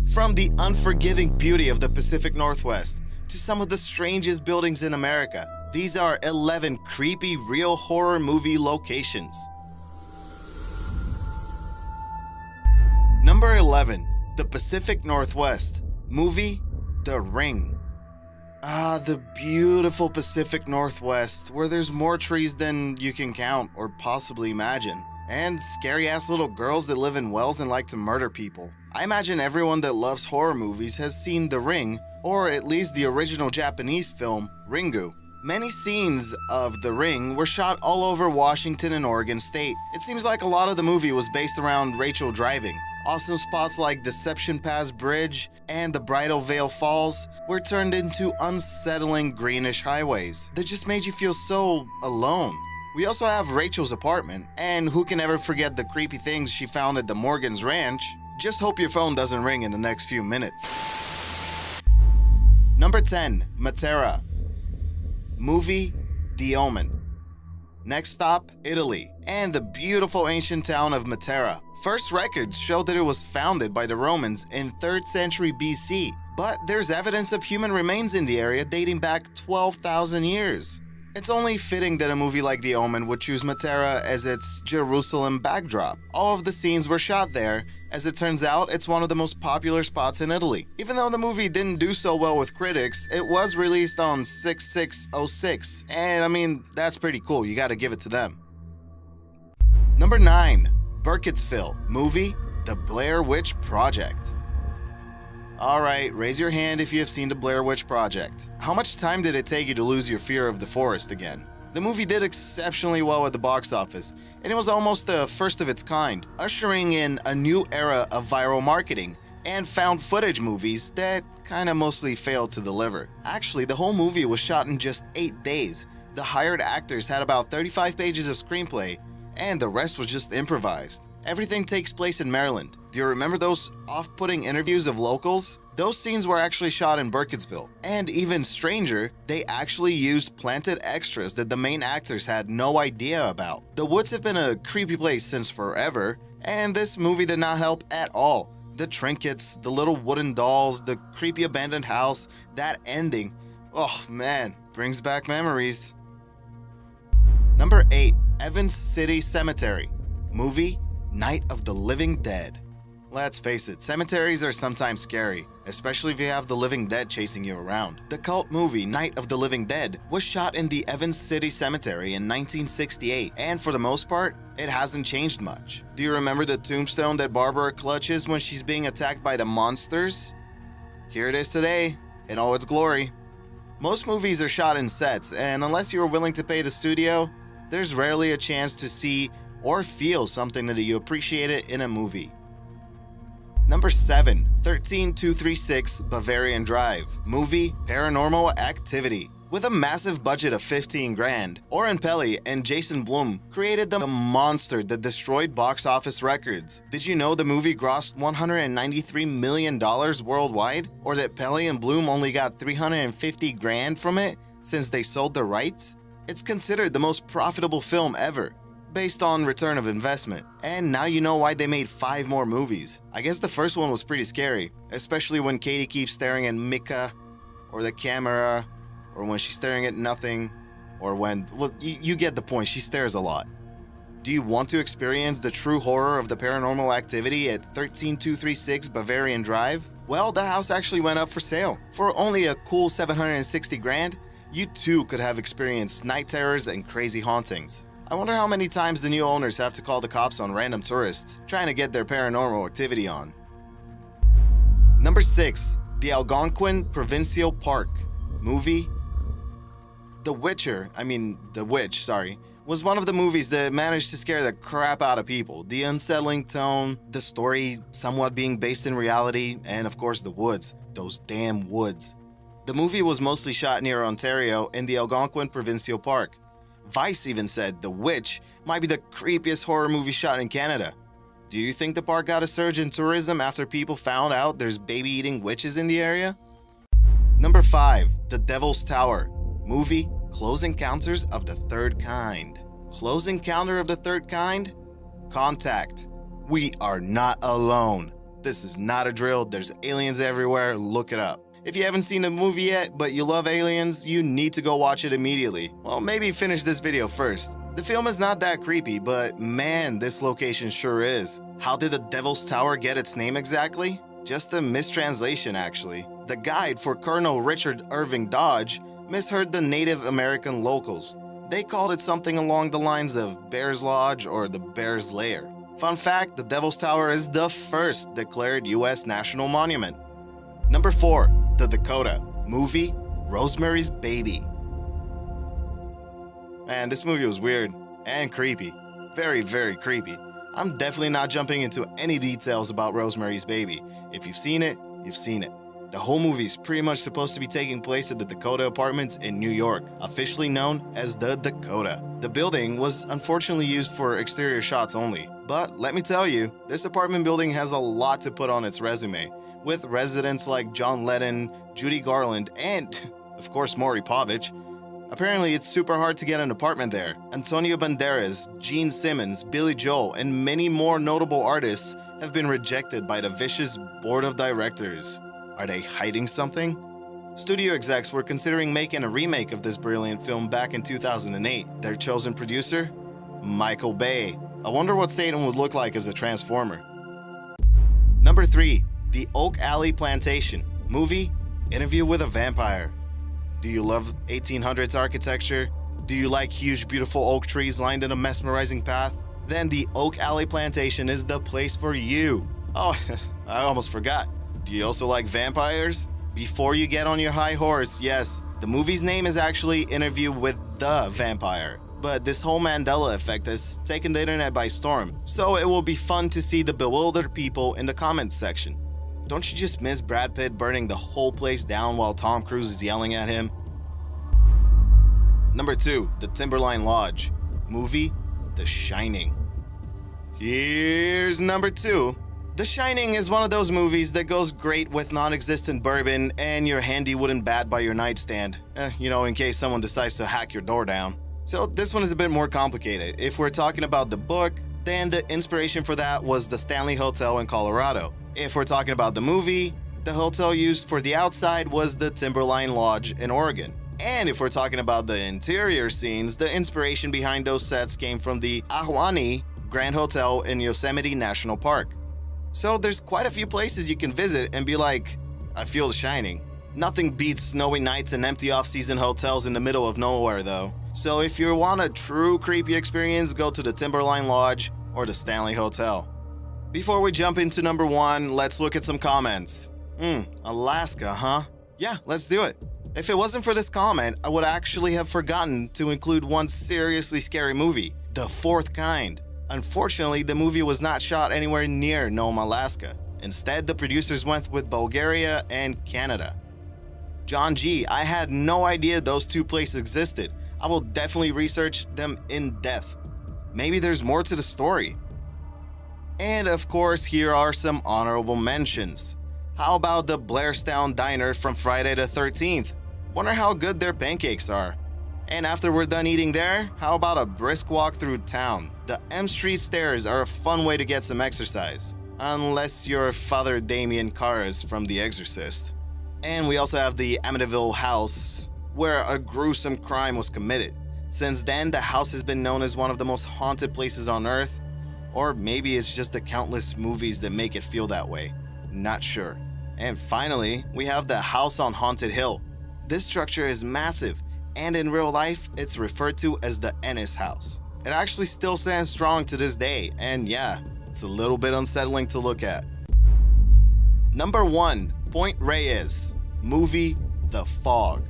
From the unforgiving beauty of the Pacific Northwest to some of the strangest buildings in America, these are 11 creepy real horror movie locations. Number 11. The Pacific Northwest. Movie The Ring. The beautiful Pacific Northwest, where there's more trees than you can count or possibly imagine, and scary-ass little girls that live in wells and like to murder people. I imagine everyone that loves horror movies has seen The Ring, or at least the original Japanese film, Ringu. Many scenes of The Ring were shot all over Washington and Oregon State. It seems like a lot of the movie was based around Rachel driving. Awesome spots like Deception Pass Bridge and the Bridal Veil Falls were turned into unsettling greenish highways that just made you feel so alone. We also have Rachel's apartment, and who can ever forget the creepy things she found at the Morgan's Ranch? Just hope your phone doesn't ring in the next few minutes. Number 10. Matera. Movie The Omen. Next stop, Italy, and the beautiful ancient town of Matera. First records show that it was founded by the Romans in 3rd century BC, but there's evidence of human remains in the area dating back 12,000 years. It's only fitting that a movie like The Omen would choose Matera as its Jerusalem backdrop. All of the scenes were shot there. As it turns out, it's one of the most popular spots in Italy. Even though the movie didn't do so well with critics, it was released on 6606, and I mean, that's pretty cool, you gotta give it to them. Number 9. Burkittsville. Movie The Blair Witch Project. Alright, raise your hand if you have seen The Blair Witch Project. How much time did it take you to lose your fear of the forest again? The movie did exceptionally well at the box office, and it was almost the first of its kind, ushering in a new era of viral marketing and found footage movies that kinda mostly failed to deliver. Actually, the whole movie was shot in just 8 days. The hired actors had about 35 pages of screenplay, and the rest was just improvised. Everything takes place in Maryland. Do you remember those off-putting interviews of locals? Those scenes were actually shot in Burkittsville. And even stranger, they actually used planted extras that the main actors had no idea about. The woods have been a creepy place since forever, and this movie did not help at all. The trinkets, the little wooden dolls, the creepy abandoned house, that ending, oh man, brings back memories. Number 8. Evans City Cemetery. Movie Night of the Living Dead. Let's face it, cemeteries are sometimes scary, especially if you have the living dead chasing you around. The cult movie Night of the Living Dead was shot in the Evans City Cemetery in 1968, and for the most part, it hasn't changed much. Do you remember the tombstone that Barbara clutches when she's being attacked by the monsters? Here it is today, in all its glory. Most movies are shot in sets, and unless you're willing to pay the studio, there's rarely a chance to see or feel something that you appreciated in a movie. Number 7. 13236 Bavarian Drive. Movie Paranormal Activity. With a massive budget of 15 grand, Oren Peli and Jason Blum created the monster that destroyed box office records. Did you know the movie grossed $193 million worldwide? Or that Peli and Blum only got 350 grand from it since they sold the rights? It's considered the most profitable film ever, based on return of investment. And now you know why they made 5 more movies. I guess the first one was pretty scary, especially when Katie keeps staring at Mika, or the camera, or when she's staring at nothing, or when, well, you get the point, she stares a lot. Do you want to experience the true horror of the Paranormal Activity at 13236 Bavarian Drive? Well, the house actually went up for sale. For only a cool 760 grand, you too could have experienced night terrors and crazy hauntings. I wonder how many times the new owners have to call the cops on random tourists trying to get their paranormal activity on. Number 6. The Algonquin Provincial Park. Movie The Witch, was one of the movies that managed to scare the crap out of people. The unsettling tone, the story somewhat being based in reality, and of course the woods. Those damn woods. The movie was mostly shot near Ontario in the Algonquin Provincial Park. Vice even said The Witch might be the creepiest horror movie shot in Canada. Do you think the park got a surge in tourism after people found out there's baby-eating witches in the area? Number 5. The Devil's Tower. Movie Close Encounters of the Third Kind. Close Encounter of the Third Kind? Contact. We are not alone. This is not a drill, there's aliens everywhere, look it up. If you haven't seen the movie yet, but you love aliens, you need to go watch it immediately. Well, maybe finish this video first. The film is not that creepy, but man, this location sure is. How did the Devil's Tower get its name exactly? Just a mistranslation, actually. The guide for Colonel Richard Irving Dodge misheard the Native American locals. They called it something along the lines of Bear's Lodge or the Bear's Lair. Fun fact, the Devil's Tower is the first declared U.S. national monument. Number 4. The Dakota. Movie, Rosemary's Baby. Man, this movie was weird and creepy. Very, very creepy. I'm definitely not jumping into any details about Rosemary's Baby. If you've seen it, you've seen it. The whole movie is pretty much supposed to be taking place at the Dakota Apartments in New York, officially known as the Dakota. The building was unfortunately used for exterior shots only. But let me tell you, this apartment building has a lot to put on its resume, with residents like John Lennon, Judy Garland, and, of course, Maury Povich. Apparently, it's super hard to get an apartment there. Antonio Banderas, Gene Simmons, Billy Joel, and many more notable artists have been rejected by the vicious board of directors. Are they hiding something? Studio execs were considering making a remake of this brilliant film back in 2008. Their chosen producer? Michael Bay. I wonder what Satan would look like as a Transformer. Number 3. The Oak Alley Plantation. Movie, Interview with a Vampire. Do you love 1800s architecture? Do you like huge, beautiful oak trees lined in a mesmerizing path? Then the Oak Alley Plantation is the place for you. Oh, I almost forgot. Do you also like vampires? Before you get on your high horse, yes, the movie's name is actually Interview with the Vampire. But this whole Mandela effect has taken the internet by storm, so it will be fun to see the bewildered people in the comments section. Don't you just miss Brad Pitt burning the whole place down while Tom Cruise is yelling at him? Number 2. The Timberline Lodge. Movie, The Shining. Here's number 2. The Shining is one of those movies that goes great with non-existent bourbon and your handy wooden bat by your nightstand. In case someone decides to hack your door down. So this one is a bit more complicated. If we're talking about the book, then the inspiration for that was the Stanley Hotel in Colorado. If we're talking about the movie, the hotel used for the outside was the Timberline Lodge in Oregon. And if we're talking about the interior scenes, the inspiration behind those sets came from the Ahwahnee Grand Hotel in Yosemite National Park. So there's quite a few places you can visit and be like, I feel The Shining. Nothing beats snowy nights and empty off-season hotels in the middle of nowhere though. So if you want a true creepy experience, go to the Timberline Lodge or the Stanley Hotel. Before we jump into number 1, let's look at some comments. Alaska, huh? Yeah, let's do it. If it wasn't for this comment, I would actually have forgotten to include one seriously scary movie, The Fourth Kind. Unfortunately, the movie was not shot anywhere near Nome, Alaska. Instead, the producers went with Bulgaria and Canada. John G, I had no idea those two places existed. I will definitely research them in depth. Maybe there's more to the story. And of course, here are some honorable mentions. How about the Blairstown Diner from Friday the 13th? Wonder how good their pancakes are. And after we're done eating there, how about a brisk walk through town? The M Street stairs are a fun way to get some exercise. Unless you're Father Damien Karras from The Exorcist. And we also have the Amityville house, where a gruesome crime was committed. Since then, the house has been known as one of the most haunted places on Earth. Or maybe it's just the countless movies that make it feel that way. Not sure. And finally, we have the House on Haunted Hill. This structure is massive, and in real life, it's referred to as the Ennis House. It actually still stands strong to this day, and yeah, it's a little bit unsettling to look at. Number 1, Point Reyes. Movie, The Fog.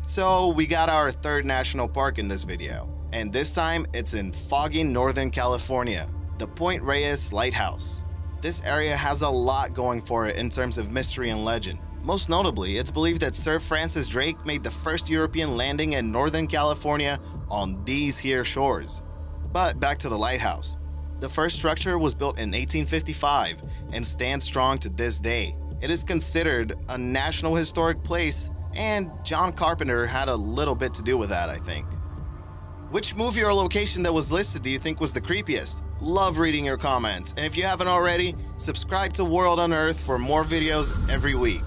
So we got our third national park in this video, and this time it's in foggy Northern California, the Point Reyes Lighthouse. This area has a lot going for it in terms of mystery and legend. Most notably, it's believed that Sir Francis Drake made the first European landing in Northern California on these here shores. But back to the lighthouse. The first structure was built in 1855 and stands strong to this day. It is considered a National Historic Place, and John Carpenter had a little bit to do with that, I think. Which movie or location that was listed do you think was the creepiest? Love reading your comments, and if you haven't already, Subscribe to World Unearthed for more videos every week.